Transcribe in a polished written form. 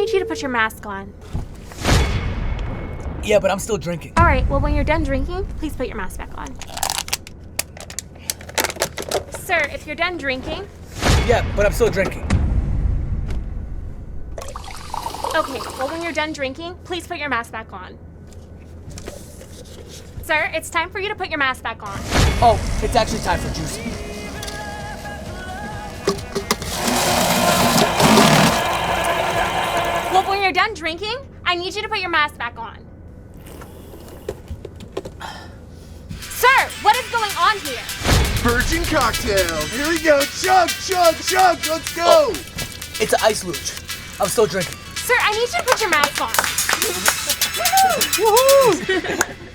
need you to put your mask on. Yeah, but I'm still drinking. All right, well, when you're done drinking, please put your mask back on. Sir, if you're done drinking... Yeah, but I'm still drinking. Okay, well, when you're done drinking, please put your mask back on. Sir, it's time for you to put your mask back on. Oh, it's actually time for juicing. Well, when you're done drinking, I need you to put your mask back on. Sir, what is going on here? Virgin cocktails. Here we go. Chug, chug, chug. Let's go. Oh, it's an ice luge. I'm still drinking. Sir, I need you to put your mask on. Woohoo!